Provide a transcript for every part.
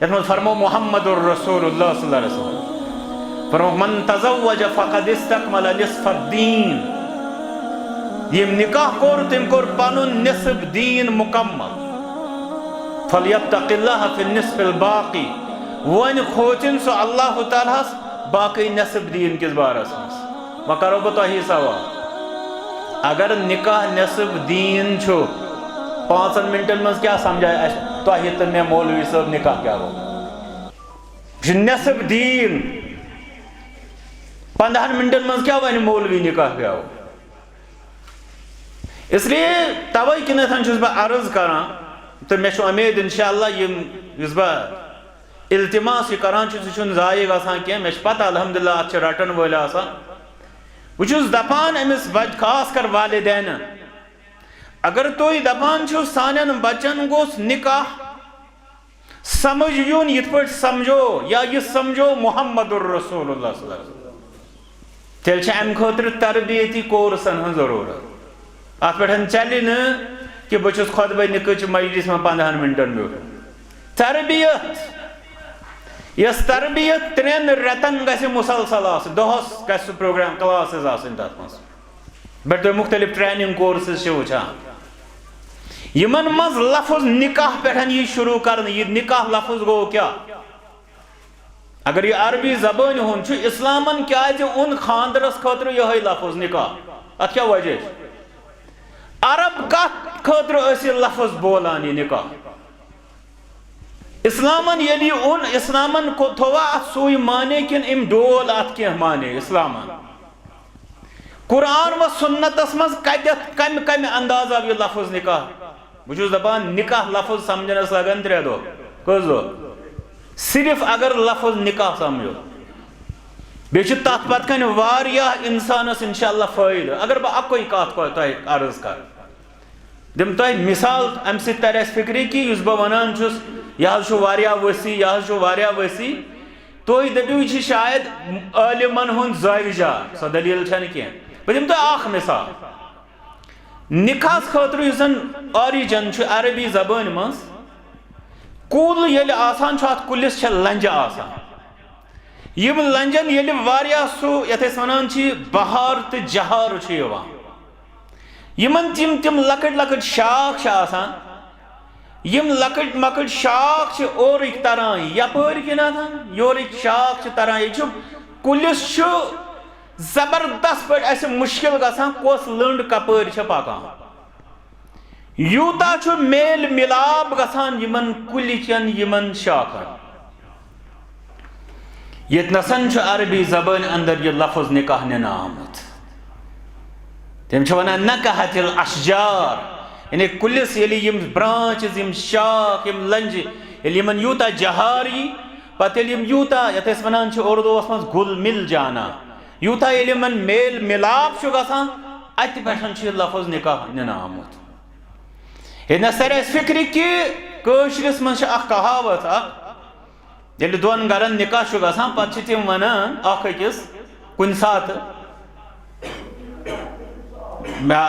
یتھ مز فرمو محمد الرسول اللہ صلی اللہ علیہ وسلم فرمو من تزوج فقد استکمل نصف الدین یم نکاح کور تم کور پنن نصف دین مکمل فلیتق اللہ فی النصف الباقی ون کھوچن سو اللہ تعالیٰ باقی نصف دین کس بارس مز وہ کرو بہ تہی سوال اگر نکاح نصف دین چھو 5 منٹن مز کیا سمجھائے تہی تو میں مولوی صاحب نکاح کیا ہو نصف دین 15 منٹن مز کیا ون مولوی نکاح کیا ہو اس لیے توے کنتھن چھس بہ عرض کران تو میں امید انشاءاللہ یہ التماس یہ کران سہ ضائع گژھان کی مے پتہ الحمدللہ ات رٹن ول آسان بہت دپان امس خاص کر والدین اگر تھی دپان چھو سانن بچن گوس نکاح سمجھ یون یت پہ سمجھو یا یہ سمجھو محمد الرسول اللہ صلی اللہ علیہ وسلم تیل ام خاطر تربیتی کورسن ہن ضرورت ات پہ چلے نا کہ بہت خطبہ نکاح مجلس میں 15 منٹن میں تربیت یس تربیت 3 رتن گژھِ مسلسل آسن دہس گژھِ پروگرام کلاسز آسن تر مز بٹ مختلف ٹریننگ کورسز وچان یمن مز لفظ نکاح پہ یہ شروع کرنے یہ نکاح لفظ گو کیا اگر یہ عربی زبان ہن چھ اسلامن کیا اون خاندرس خاطر یہ لفظ نکاح ات کیا وجہ عرب کت خاطر اس لفظ بولان یہ نکاح اسلامن یلی اون اسلامن کو تھوا ات سوئی مانے کن ام ڈول ات کی مانے اسلامن قرآن و سنتس مز کتت کم انداز آو یہ لفظ نکاح بچوس دپان نکاح لفظ سمجھنس لگن 3 دو کس دو صرف اگر لفظ نکاح سمجھو بیچ تات پت کن واریاہ انسانس انشاءاللہ فائدہ اگر با اکوئی کات کو تہ عرض کر دم تہ مثال ام سی تر اس فکری کی اس با ونان چھس یہ واریاہ وسیع یہ واریاہ وسیع تو دپیو یہ شاید عالمن ہن زاوجہ سو دلیل چھن کی بہ دم تہ اخ مثال نکاح خاطر یسن اوریجن چھ عربی زبان مز کول یل آسان چھ ات کلس چھ لنجہ آسان یم لنجن یل واریاہ سو یتھ اس ونان چھ بہار تہ جہار چھ یوان یمن تم لکٹ لکٹ شاخ چھ آسان یم لکٹ مکٹ شاخ چھ اورک تران یپر کناتھن یورک شاخ چھ تران یہ کلس چھ زبردست پہ اس مشکل گژھان کس لنڈ کپر چھ پکان یوتا چھ میل ملاب گژھان یمن کلچن یمن شاخن یتنسن چھ عربی زبان اندر یہ لفظ نکاح نہ آمت تم چھ ونان نکحت الاشجار یعنی کلس یلی یم برانچز یم شاخ یم لنج یلی یمن یوتا جہاری پتہ یم یوتا یتھ اس ونان چھ اردو اس مز گل مل جانا یوتا یلی من میل ملاپ چھ گژھان ات پٹھن چھ لفظ نکاح نہ آمت یہ سر اس فکر کہ کشرس من چھ اخ کہاوت یلی دون گرن نکاح چھ گژھان پتہ چھ تم ونان اخ أکس کن سات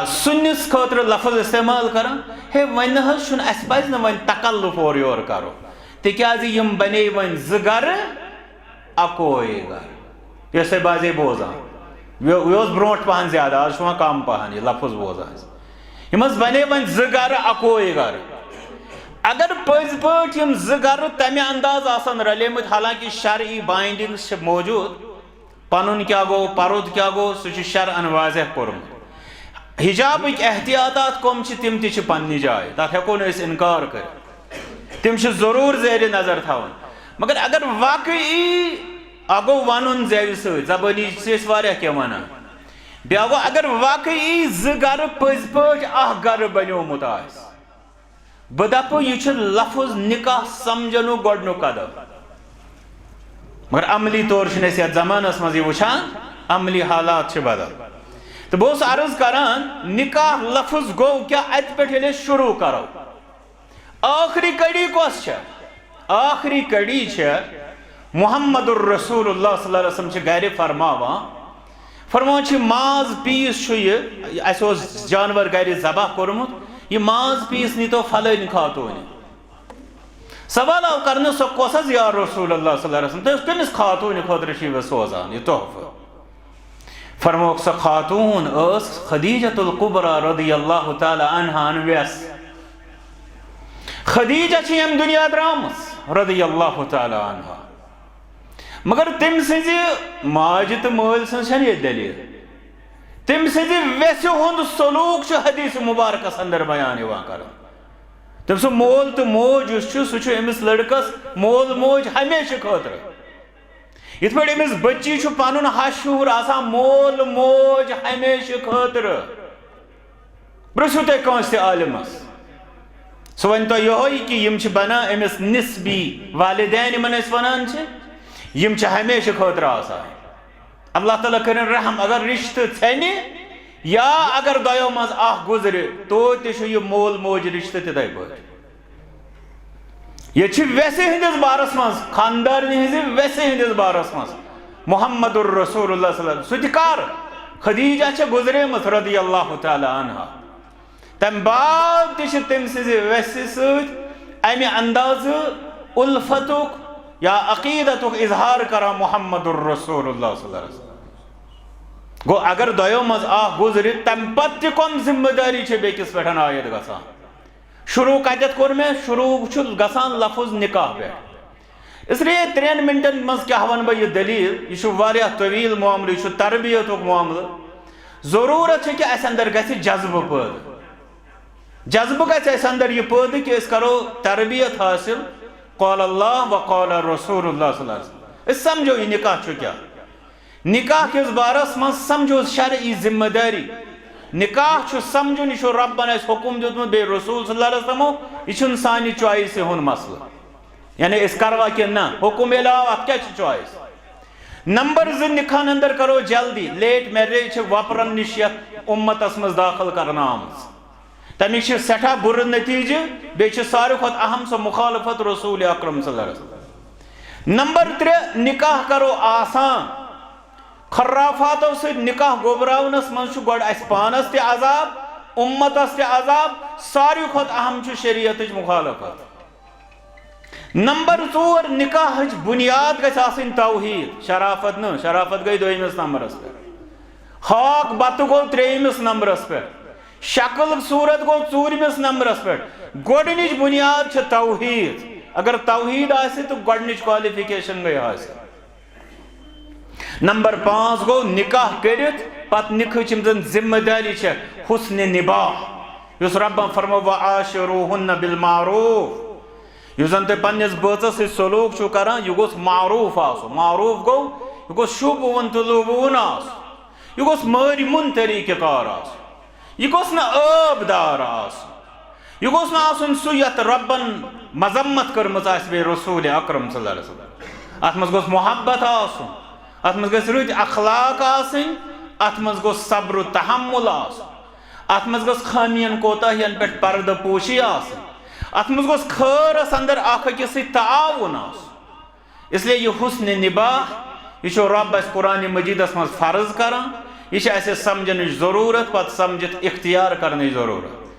سنس خاطر لفظ استعمال کران ہے ون حظ چھن اس پز نہ ون تکلف اور یور کرو تکیازِ یم بنے ون ز گر اکوے گر یہ سے بازے بوزان یہ برونٹ پہن زیادہ آج شما کم پہن یہ لفظ بوزان یم بنے ون ز گر اکوے گر اگر پز پٲٹھۍ یم ز گر تمہ انداز آسان رلیمت حالانکہ شرعی بائنڈنگز چھ موجود پنن کیا گو پرد کیا گو سہ چھ شرعن واضح کورمت حجابک احتیاطات کم چھ تم تہ چھ پننہ جائے تتھ ہیکو نہ انکار کر تم چھ ضرور زیر نظر تھاون مگر اگر واقعی اگو ونن زیو ست زبانی سے واریاہ کینٛہہ ونان بیاکھ گو اگر واقعی ز گر پٔزۍ پٲٹھۍ اکھ گر بنیومُت آسہِ بہٕ دپہٕ یہِ چھُ لفظ نکاح سمجھنُک گۄڈنیُک قدم مگر عملی طور چھِنہٕ أسۍ یتھ زمانس منٛز یہِ وٕچھان عملی حالات چھِ بدل تو بہٕ اوسُس عرض کران نکاح لفظ گوٚو کیٛاہ اتہِ پٮ۪ٹھ ییٚلہِ أسۍ شروع کرو ٲخری کڑی کۄس چھےٚ ٲخری کڑی چھےٚ محمد الرسول اللہ صلی اللہ علیہ وسلم چھِ گرِ فرماوان چھِ ماز پیٖس چھُ یہِ اَسہِ اوس جانور گرِ ذبح کوٚرمُت یہِ ماز پیٖس نیٖتو فلٲنۍ خاتوٗنہِ سوال آو کرنے سو کس حظ یا رسول اللہ صلی اللہ علیہ وسلم تُہۍ کٔمِس خاتوٗنہِ خٲطرٕ چھِو سوزان یہ تحفہٕ فرموک سۄ خاتوٗن ٲس خدیجۃ القبرا رضی اللہ تعالیٰ عنہن ویس خدیجہ چھِ ییٚمہِ دُنیا درٛامٕژ رضی اللہ تعالیٰ عنہا مگر تٔمۍ سٕنٛزِ ماجہِ تہٕ مٲلۍ سٕنٛز چھَنہٕ ییٚتہِ دٔلیٖل تٔمۍ سٕنٛزِ ویسہِ ہُنٛد سلوٗک چھُ حدیث مُبارکس اندر بیان یِوان کرنہٕ تٔمۍ سُنٛد مول تہٕ موج یُس چھُ سُہ چھُ أمِس لڑکس مول موج ہمیشہٕ خٲطرٕ یِتھ پٲٹھۍ أمِس بچی چھُ پنُن ہش ہیوٗر آسان مول موج ہمیشہٕ خٲطرٕ پرٛژھِو تُہۍ کٲنٛسہِ تہِ عالمس سُہ وَنہِ تۄہہِ یِہوٚے کہِ یِم چھِ بنان أمِس نسبی والدین یِمن أسۍ وَنان چھِ یِم چھِ ہمیشہٕ خٲطرٕ آسان اللہ تعالیٰ کٔرِنۍ رحم اگر رشتہٕ ژھٮ۪نہِ یا اگر دۄیو منٛز اکھ گُزرِ توتہِ چھُ یہِ مول موج رشتہٕ تِتھَے پٲٹھۍ ییٚتہِ چھِ ویسہِ ہٕنٛدِس بارس منٛز خاندارنہِ ہٕنٛزِ ویسہِ ہٕنٛدِس بارس منٛز محمد الرسول اللہ صلی اللہ علیہ وسلم سُہ تہِ کر خدیجہ چھےٚ گُزریمٕژ رضی اللہ تعالیٰ عنہا تمہِ بعد تہِ چھِ تٔمۍ سٕنٛزِ ویسہِ سۭتۍ امہِ اندازٕ الفتُک یا عقیدتُک اظہار کران محمد الرسول اللہ صلی اللہ علیہ وسلم گوٚو اگر دۄیو منٛز اکھ گُزرِ تمہِ پتہٕ تہِ کۄم ذمہٕ دٲری چھِ بیٚکِس پٮ۪ٹھ عٲید گژھان شروع کتٮ۪تھ کوٚر مےٚ شروع چھُ گژھان لفظ نکاح پٮ۪ٹھ اس لیے 3 منٹن منٛز کیٛاہ ونہٕ بہٕ یہِ دٔلیٖل یہِ چھُ واریاہ طویٖل معاملہٕ یہِ چھُ تربیتُک معاملہٕ ضروٗرت چھِ کہِ اَسہِ اندر گژھِ جذبہٕ پٲدٕ جذبہٕ گژھِ اَسہِ اندر یہِ پٲدٕ کہِ أسۍ کرو تربیت حٲصِل قال اللہ و قال رسول اللہ صلی اللہ علیہ وسلم أسۍ سمجھو یہِ نکاح چھُ کیٛاہ نکاح کِس بارس منٛز سمجھو شرعی ذمہٕ دٲری نکاح چھُ سمجھُن یہِ چھُ رۄبن اَسہِ حُکُم دیُتمُت بیٚیہِ رسول صلی اللہ علیہ وسلمو یہِ چھُنہٕ سانہِ چویسہِ ہُنٛد مسلہٕ یعنی أسۍ کروا کِنہٕ نہ حُکُم ییٚلہِ آو اتھ کیٛاہ چھِ چویس نمبر 2 نکاحن اندر کرو جلدی لیٹ میریج چھِ وۄپرن نِش یتھ اُمتس منٛز داخل کرنہٕ آمٕژ تمیُک چھِ سٮ۪ٹھاہ بُرٕ نتیٖجہٕ بیٚیہِ چھِ ساروی کھۄتہٕ اہم سۄ مُخالفت رسول اکرم صلی اللہ علیہ وسلم نمبر 3 نکاح کرو آسان خرافاتو سۭتۍ نکاح گوٚبراونس منٛز چھُ گۄڈٕ اَسہِ پانس تہِ عذاب اُمتس تہِ عذاب ساروی کھۄتہٕ اہم چھُ شریعتٕچ مُخالفت نمبر 4 نکاحٕچ بُنیاد گژھِ آسٕنۍ توحیٖد شرافت نہٕ شرافت گٔے 2مِس نمبرس پٮ۪ٹھ ہاک بتہٕ گوٚو 3مِس نمبرس پٮ۪ٹھ شکل صوٗرت گوٚو 4مِس نمبرس پٮ۪ٹھ گۄڈنِچ بُنیاد چھِ توحیٖد اگر توحیٖد آسہِ تہٕ گۄڈنِچ کالِفِکیشن گٔے حٲصِل نمبر 5 گوٚو نکاح کٔرِتھ پتہٕ نِکہٕچ یِم زن ذمہٕ دٲری چھےٚ حُسنِ نِباہ یُس رۄبن فرمو وعاشروہُنَّ بالمعروف یُس زن تُہۍ پننِس بٲژس سۭتۍ سلوٗک چھُو کران یہِ گوٚژھ معروٗف آسُن معروٗف گوٚو یہِ گوٚژھ شوٗبوُن تہٕ لوٗبوُن آسُن یہِ گوٚژھ مٲرۍمُن طریٖقہٕ کار آسُن یہِ گوٚژھ نہٕ ٲب دار آسُن یہِ گوٚژھ نہٕ آسُن سُہ یتھ رۄبن مذمت کٔرمٕژ آسہِ بیٚیہِ رسول اکرم صلی اللہ علیہ وسلم اتھ منٛز گوٚژھ محبت آسُن اتھ منٛز گژھِ رٕتۍ اخلاق آسٕنۍ اتھ منٛز گوٚژھ صبر و تحمل آسُن اتھ منٛز گٔژھ خٲمیَن کوتاہین پٮ۪ٹھ پردٕ پوشی آسٕنۍ اتھ منٛز گوٚژھ خٲرس اندر اکھ أکِس سۭتۍ تعاوُن آسُن اس لیے یہِ حُسنِ نِباہ یہِ چھُ رۄب اَسہِ قرآنِ مجیٖدس منٛز فرض کران یہِ چھِ اَسہِ سمجھنٕچ ضروٗرت پتہٕ سمجھِتھ اختیار کرنٕچ ضروٗرت